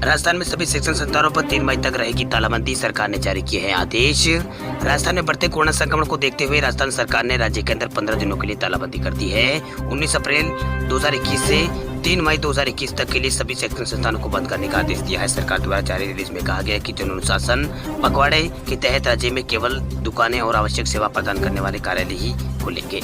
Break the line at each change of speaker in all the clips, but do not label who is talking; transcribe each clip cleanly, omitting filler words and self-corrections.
राजस्थान में सभी शिक्षण संस्थानों पर 3 मई तक रहेगी तालाबंदी। सरकार ने जारी किए हैं आदेश। राजस्थान में बढ़ते कोरोना संक्रमण को देखते हुए राजस्थान सरकार ने राज्य के अंदर 15 दिनों के लिए तालाबंदी कर दी है। 19 अप्रैल 2021 से 3 मई 2021 तक के लिए सभी शिक्षण संस्थानों को बंद करने का आदेश दिया है। सरकार द्वारा जारी रिलीज में कहा गया है कि जन अनुशासन पखवाड़े के तहत राज्य में केवल दुकानें और आवश्यक सेवा प्रदान करने वाले कार्यालय ही खुलेंगे।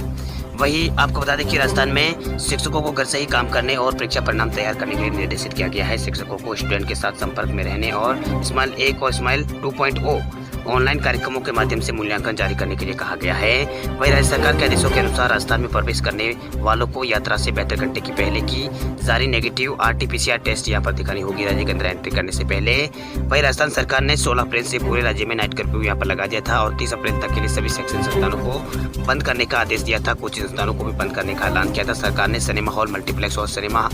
वही आपको बता दें कि राजस्थान में शिक्षकों को घर से ही काम करने और परीक्षा परिणाम तैयार करने के लिए निर्देशित किया गया है। शिक्षकों को स्टूडेंट के साथ संपर्क में रहने और स्माइल 1 और स्माइल 2.0 ऑनलाइन कार्यक्रमों के माध्यम से मूल्यांकन जारी करने के लिए कहा गया है। वही राज्य सरकार के आदेशों के अनुसार राजस्थान में प्रवेश करने वालों को यात्रा से 72 घंटे की पहले की जारी नेगेटिव RT-PCR टेस्ट यहाँ पर दिखानी होगी राज्य के अंदर एंट्री करने से पहले। वही राजस्थान सरकार ने 16 अप्रैल से पूरे राज्य में नाइट कर्फ्यू यहाँ पर लगा दिया था और 30 अप्रैल तक के लिए सभी शिक्षण संस्थानों को बंद करने का आदेश दिया था। कुछ संस्थानों को भी बंद करने का ऐलान किया था सरकार ने। सिनेमा हॉल, मल्टीप्लेक्स और सिनेमा,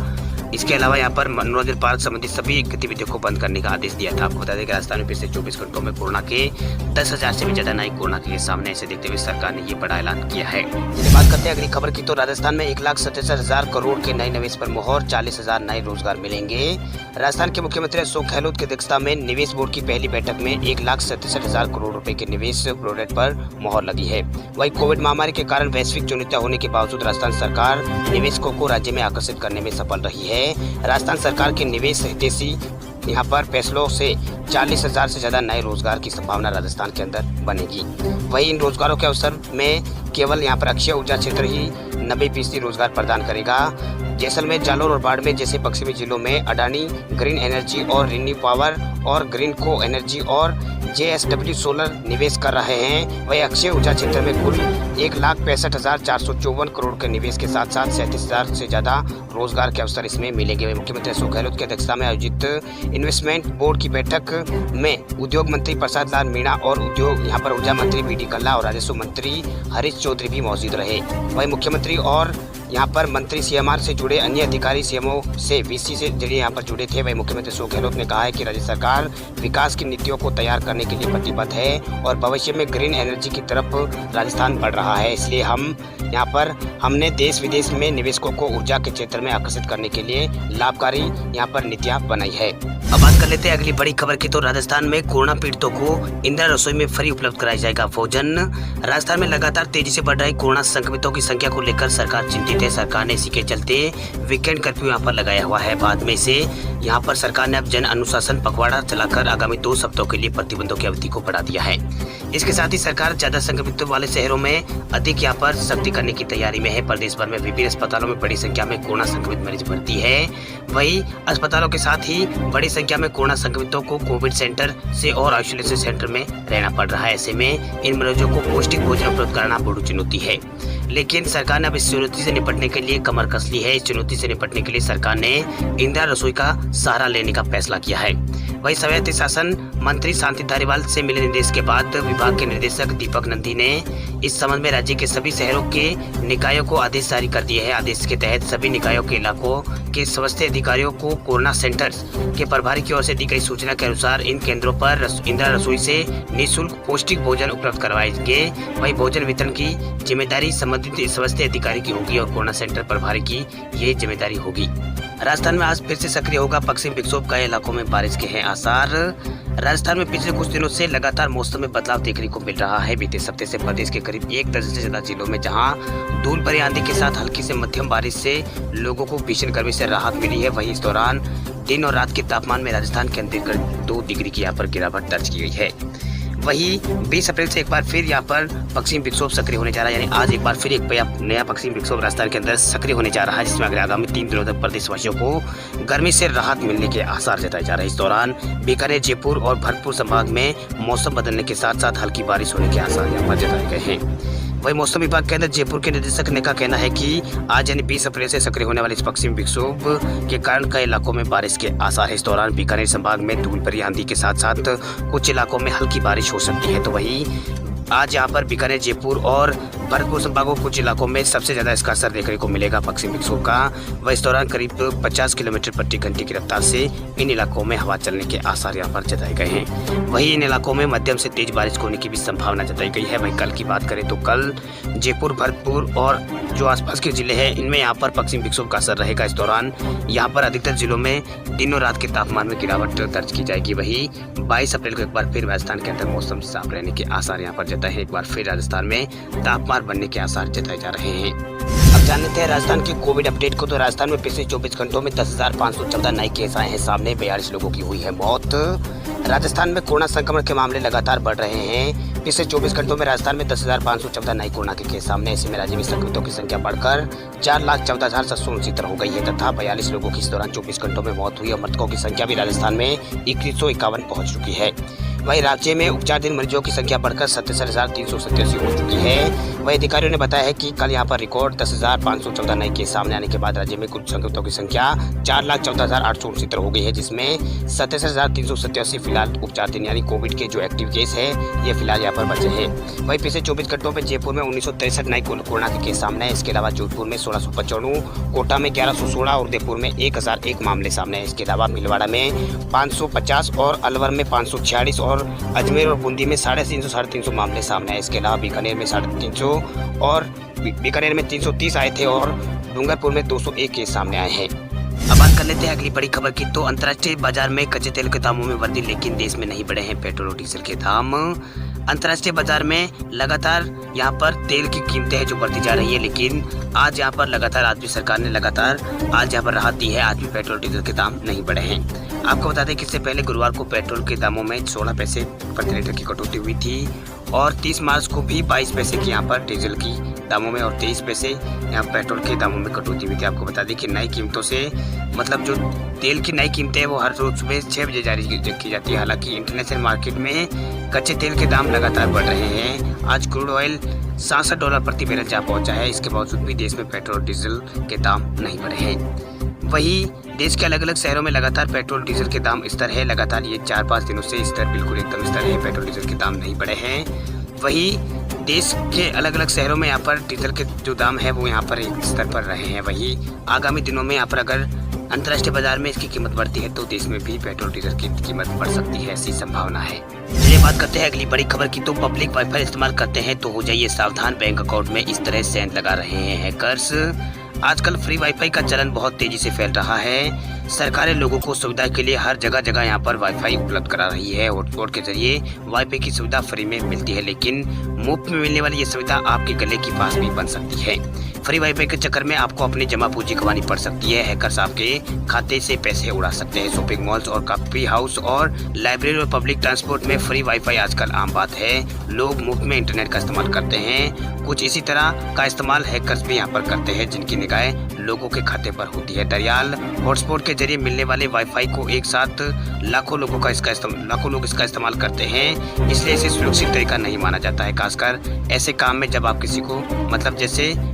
इसके अलावा यहाँ पर मनोरंजन पार्क संबंधित सभी गतिविधियों को बंद करने का आदेश दिया था। आपको बता दें कि राजस्थान में पिछले 24 घंटों में कोरोना के 10,000 से भी ज्यादा नए कोरोना के सामने ऐसे देखते हुए सरकार ने ये बड़ा ऐलान किया है। बात करते हैं अगली खबर की, तो राजस्थान में 1,77,000 करोड़ के नए निवेश पर मोहर, 40,000 नए रोजगार मिलेंगे। राजस्थान के मुख्यमंत्री अशोक गहलोत की अध्यक्षता में निवेश बोर्ड की पहली बैठक में 1,67,000 करोड़ रुपए के निवेश प्रोजेक्ट पर मोहर लगी है। वही कोविड महामारी के कारण वैश्विक चुनौतियां होने के बावजूद राजस्थान सरकार निवेशकों को राज्य में आकर्षित करने में सफल रही है। राजस्थान सरकार के निवेश हितैषी यहाँ पर फैसलों से 40,000 से ज्यादा नए रोजगार की संभावना राजस्थान के अंदर बनेगी। वही इन रोजगारों के अवसर में केवल यहाँ पर अक्षय ऊर्जा क्षेत्र ही 90% रोजगार प्रदान करेगा। जैसलमेर, जालौर और बाड़मेर जैसे पश्चिमी जिलों में अडानी ग्रीन एनर्जी और रिन्यू पावर और ग्रीन को एनर्जी और JSW सोलर निवेश कर रहे हैं। वही अक्षय ऊर्जा क्षेत्र में कुल 1,65,454 करोड़ के निवेश के साथ साथ 37,000 से ज्यादा रोजगार के अवसर इसमें मिलेंगे। मुख्यमंत्री अशोक गहलोत की अध्यक्षता में आयोजित इन्वेस्टमेंट बोर्ड की बैठक में उद्योग मंत्री प्रसाद लाल मीणा और उद्योग यहाँ पर ऊर्जा मंत्री BD कल्ला और राजस्व मंत्री हरीश चौधरी भी मौजूद रहे। वही मुख्यमंत्री और यहाँ पर मंत्री CMR से जुड़े अन्य अधिकारी CMO से VC से जरिए यहाँ पर जुड़े थे। वही मुख्यमंत्री अशोक गहलोत ने कहा है कि राज्य सरकार विकास की नीतियों को तैयार करने के लिए प्रतिबद्ध है और भविष्य में ग्रीन एनर्जी की तरफ राजस्थान बढ़ रहा है। इसलिए हमने देश विदेश में निवेशकों को ऊर्जा के क्षेत्र में आकर्षित करने के लिए लाभकारी यहाँ पर नीतियाँ बनाई है। अब बात कर लेते हैं अगली बड़ी खबर की, तो राजस्थान में कोरोना पीड़ितों को इंदिरा रसोई में फ्री उपलब्ध कराया जाएगा भोजन। राजस्थान में लगातार तेजी से बढ़ रही कोरोना संक्रमितों की संख्या को लेकर सरकार चिंतित है। सरकार ने इसी के चलते वीकेंड कर्फ्यू यहाँ पर लगाया हुआ है। बाद में से यहाँ पर सरकार ने अब जन अनुशासन पखवाड़ा चलाकर आगामी 2 सप्ताह के लिए प्रतिबंधों की अवधि को बढ़ा दिया है। इसके साथ ही सरकार ज्यादा संक्रमितों वाले शहरों में अधिक यहाँ पर सख्ती करने की तैयारी में है। प्रदेश भर में विभिन्न अस्पतालों में बड़ी संख्या में कोरोना संक्रमित मरीज भर्ती है। वही अस्पतालों के साथ ही बड़ी संख्या में कोरोना संक्रमितों को कोविड सेंटर से और आइसोलेशन सेंटर में रहना पड़ रहा है। ऐसे में इन मरीजों को पौष्टिक भोजन उपलब्ध कराना बड़ी चुनौती है, लेकिन सरकार ने अब इस चुनौती से निपटने के लिए कमर कस ली है। इस चुनौती से निपटने के लिए सरकार ने इंदिरा रसोई का सहारा लेने का फैसला किया है। वही स्वायत्त शासन मंत्री शांति धारीवाल से मिले निर्देश के बाद विभाग के निदेशक दीपक नंदी ने इस संबंध में राज्य के सभी शहरों के निकायों को आदेश जारी कर दिए हैं। आदेश के तहत सभी निकायों के इलाकों के स्वास्थ्य अधिकारियों को कोरोना सेंटर्स के प्रभारी की ओर से दी गई सूचना के अनुसार इन केंद्रों पर इंदिरा रसोई से निःशुल्क पौष्टिक भोजन उपलब्ध करवाएंगे। वही भोजन वितरण की जिम्मेदारी संबंधित स्वास्थ्य अधिकारी की होगी और कोरोना सेंटर प्रभारी की ये जिम्मेदारी होगी। राजस्थान में आज फिर से सक्रिय होगा पश्चिम विक्षोभ, कई इलाकों में बारिश के हैं आसार। राजस्थान में पिछले कुछ दिनों से लगातार मौसम में बदलाव देखने को मिल रहा है। बीते सप्ताह से प्रदेश के करीब 1 दर्जन से ज्यादा जिलों में जहां धूल भरी आंधी के साथ हल्की से मध्यम बारिश से लोगों को भीषण गर्मी से राहत मिली है। वहीं इस दौरान दिन और रात के तापमान में राजस्थान के अंदर 2 डिग्री की यहाँ पर गिरावट दर्ज की गई है। वही 20 अप्रैल से एक बार फिर यहाँ पर पश्चिम विक्षोभ सक्रिय होने जा रहा है, यानी आज एक बार फिर एक नया पश्चिम विक्षोभ राजस्थान के अंदर सक्रिय होने जा रहा है, जिसमें अगले आगामी 3 दिनों तक प्रदेशवासियों को गर्मी से राहत मिलने के आसार जताए जा रहे हैं। इस दौरान बीकानेर, जयपुर और भरतपुर संभाग में मौसम बदलने के साथ साथ हल्की बारिश होने के आसार यहाँ पर जताए गए हैं। वही मौसम विभाग के अंदर जयपुर के निदेशक ने का कहना है कि आज यानी 20 अप्रैल से सक्रिय होने वाले इस पश्चिम विक्षोभ के कारण कई इलाकों में बारिश के आसार है। इस दौरान बीकानेर संभाग में धूल भरी आंधी के साथ साथ कुछ इलाकों में हल्की बारिश हो सकती है। तो वही आज यहाँ पर बीकानेर, जयपुर और भरतपुर संभागों कुछ इलाकों में सबसे ज़्यादा इसका असर देखने को मिलेगा पश्चिमी विक्षोभ का। वह इस दौरान करीब 50 किलोमीटर प्रति घंटे की रफ्तार से इन इलाकों में हवा चलने के आसार यहाँ पर जताए गए हैं। वहीं इन इलाकों में मध्यम से तेज बारिश होने की भी संभावना जताई गई है। वहीं कल की बात करें तो कल जयपुर, भरतपुर और जो आसपास के जिले हैं इनमें यहाँ पर पश्चिमी विक्षोभ का असर रहेगा। इस दौरान यहाँ पर अधिकतर जिलों में दिनों रात के तापमान में गिरावट दर्ज की जाएगी। वहीं 22 अप्रैल को एक बार फिर राजस्थान के अंदर मौसम साफ रहने के आसार यहाँ पर जताए हैं। एक बार फिर राजस्थान में तापमान बढ़ने के आसार जताए जा रहे हैं। अब जान लेते हैं राजस्थान के कोविड अपडेट को। तो राजस्थान में पिछले 24 घंटों में 10,514 नए केस आए हैं सामने। 42 लोगों की हुई है मौत। राजस्थान में कोरोना संक्रमण के मामले लगातार बढ़ रहे हैं। पिछले 24 घंटों में राजस्थान में 10,514 नए कोरोना के केस सामने। ऐसे में राज्य में संक्रमितों की संख्या बढ़कर 4,14,769 हो गई है तथा 42 लोगों की इस दौरान 24 घंटों में मौत हुई और मृतकों की संख्या भी राजस्थान में 2151 पहुंच चुकी है। वहीं राज्य में उपचाराधीन मरीजों की संख्या बढ़कर 77,387 हो चुकी है। वहीं अधिकारियों ने बताया है कि कल यहां पर रिकॉर्ड 10,514 नए केस सामने आने के बाद राज्य में कुल संक्रमितों की संख्या 4,14,869 हो गई है, जिसमें 77,387 फिलहाल उपचाराधीन यानी कोविड के जो एक्टिव केस है ये फिलहाल यहाँ पर बचे हैं। वहीं पिछले 24 घंटों में जयपुर में 1963 नए कोरोना के केस सामने आए। इसके अलावा जोधपुर में 1695, कोटा में 1116 और उदयपुर में 1001 मामले सामने आए। इसके अलावा भीलवाड़ा में 550 और अलवर में 546 और अजमेर और बूंदी में 350 साढ़े 300 मामले सामने आए। इसके अलावा बीकानेर में 350 और बीकानेर में 330 आए थे और डूंगरपुर में 201 केस सामने आए हैं। अब बात कर लेते हैं अगली बड़ी खबर की। तो अंतर्राष्ट्रीय बाजार में कच्चे तेल के दामों में वृद्धि, लेकिन देश में नहीं बढ़े हैं पेट्रोल और डीजल के दाम। अंतर्राष्ट्रीय बाजार में लगातार यहाँ पर तेल की कीमतें हैं जो बढ़ती जा रही है, लेकिन आज यहाँ पर लगातार आज भी सरकार ने लगातार आज यहाँ पर राहत दी है। आज भी पेट्रोल डीजल के दाम नहीं बढ़े हैं। आपको बता दें कि इससे पहले गुरुवार को पेट्रोल के दामों में 16 पैसे प्रति लीटर की कटौती हुई थी और 30 मार्च को भी 22 पैसे की यहाँ पर डीजल की दामों में और 23 पैसे यहाँ पेट्रोल के दामों में कटौती हुई थी। आपको बता दें कि नई कीमतों से मतलब जो तेल की नई कीमतें हैं वो हर रोज सुबह 6 बजे जारी की जाती है। हालांकि इंटरनेशनल मार्केट में कच्चे तेल के दाम लगातार बढ़ रहे हैं। आज क्रूड ऑयल $66 प्रति बैरल जा पहुंचा है। इसके बावजूद भी देश में पेट्रोल डीजल के दाम नहीं बढ़े हैं। वहीं देश के अलग अलग शहरों में लगातार पेट्रोल डीजल के दाम स्तर है। लगातार ये 4-5 दिनों से स्तर बिल्कुल एकदम स्तर है, पेट्रोल डीजल के दाम नहीं बढ़े हैं। वहीं देश के अलग अलग शहरों में यहाँ पर डीजल के जो दाम है वो यहाँ पर एक स्तर पर रहे हैं। वहीं आगामी दिनों में यहाँ पर अगर अंतर्राष्ट्रीय बाजार में इसकी कीमत बढ़ती है तो देश में भी पेट्रोल डीजल की कीमत बढ़ सकती है, ऐसी संभावना है। चलिए बात करते हैं अगली बड़ी खबर की। तो पब्लिक वाईफाई इस्तेमाल करते हैं तो हो जाइए सावधान, बैंक अकाउंट में इस तरह सेंध लगा रहे हैं हैकर्स। आजकल फ्री वाईफाई का चलन बहुत तेजी से फैल रहा है। सरकारें लोगों को सुविधा के लिए हर जगह जगह यहाँ पर वाईफाई उपलब्ध करा रही है। हॉटस्पॉट के जरिए वाईफाई की सुविधा फ्री में मिलती है, लेकिन मुफ्त में मिलने वाली ये सुविधा आपके गले की फांस भी बन सकती है। फ्री वाईफाई के चक्कर में आपको अपनी जमा पूंजी गंवानी पड़ सकती है। हैकर्स आपके खाते से पैसे उड़ा सकते हैं। शॉपिंग मॉल्स और कॉफी हाउस और लाइब्रेरी और पब्लिक ट्रांसपोर्ट में फ्री वाईफाई आजकल आम बात है। लोग मुफ्त में इंटरनेट का इस्तेमाल करते हैं। कुछ इसी तरह का इस्तेमाल हैकर्स भी यहाँ पर करते हैं, जिनकी निगाहें लोगों के खाते पर होती है। दरअसल हॉटस्पॉट के जरिए मिलने वाले वाईफाई को एक साथ लाखों लोग इसका इस्तेमाल करते हैं, इसलिए इसे सुरक्षित तरीका नहीं माना जाता है। खासकर ऐसे काम में जब आप किसी को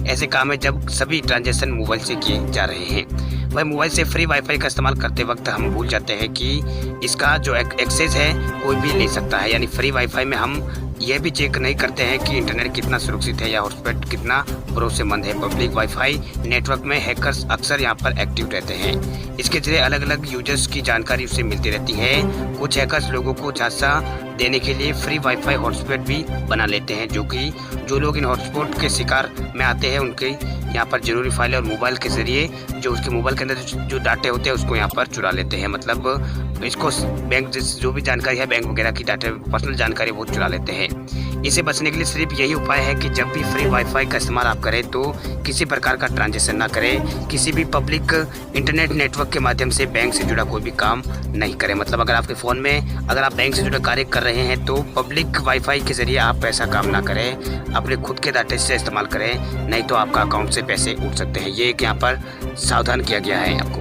ऐसे काम में जब सभी ट्रांजैक्शन मोबाइल से किए जा रहे हैं। वह मोबाइल से फ्री वाईफाई का इस्तेमाल करते वक्त हम भूल जाते हैं कि इसका जो एक्सेस है कोई भी ले सकता है। यानी फ्री वाईफाई में हम यह भी चेक नहीं करते हैं कि इंटरनेट कितना सुरक्षित है या हॉटस्पॉट कितना भरोसेमंद है। पब्लिक वाईफाई नेटवर्क में हैकर्स अक्सर यहाँ पर एक्टिव रहते हैं। इसके जरिए अलग अलग यूजर्स की जानकारी उससे मिलती रहती है। कुछ हैकर्स लोगों को झांसा देने के लिए फ्री वाईफाई हॉटस्पॉट भी बना लेते हैं, जो लोग इन हॉटस्पॉट के शिकार में आते हैं उनके यहाँ पर जरूरी फाइल और मोबाइल के जरिए जो उसके मोबाइल के अंदर जो डाटे होते हैं उसको यहाँ पर चुरा लेते हैं। मतलब इसको बैंक जो भी जानकारी है बैंक वगैरह की डाटा पर्सनल जानकारी वो चुरा लेते हैं। इसे बचने के लिए सिर्फ यही उपाय है कि जब भी फ्री वाईफाई का इस्तेमाल आप करें तो किसी प्रकार का ट्रांजैक्शन ना करें। किसी भी पब्लिक इंटरनेट नेटवर्क के माध्यम से बैंक से जुड़ा कोई भी काम नहीं करें। मतलब अगर आपके फ़ोन में अगर आप बैंक से जुड़ा कार्य कर रहे हैं तो पब्लिक वाईफाई के जरिए आप पैसा काम ना करें, अपने खुद के डाटे से इस्तेमाल करें, नहीं तो आपका अकाउंट से पैसे उठ सकते हैं। ये एक यहाँ पर सावधान किया गया है आपको।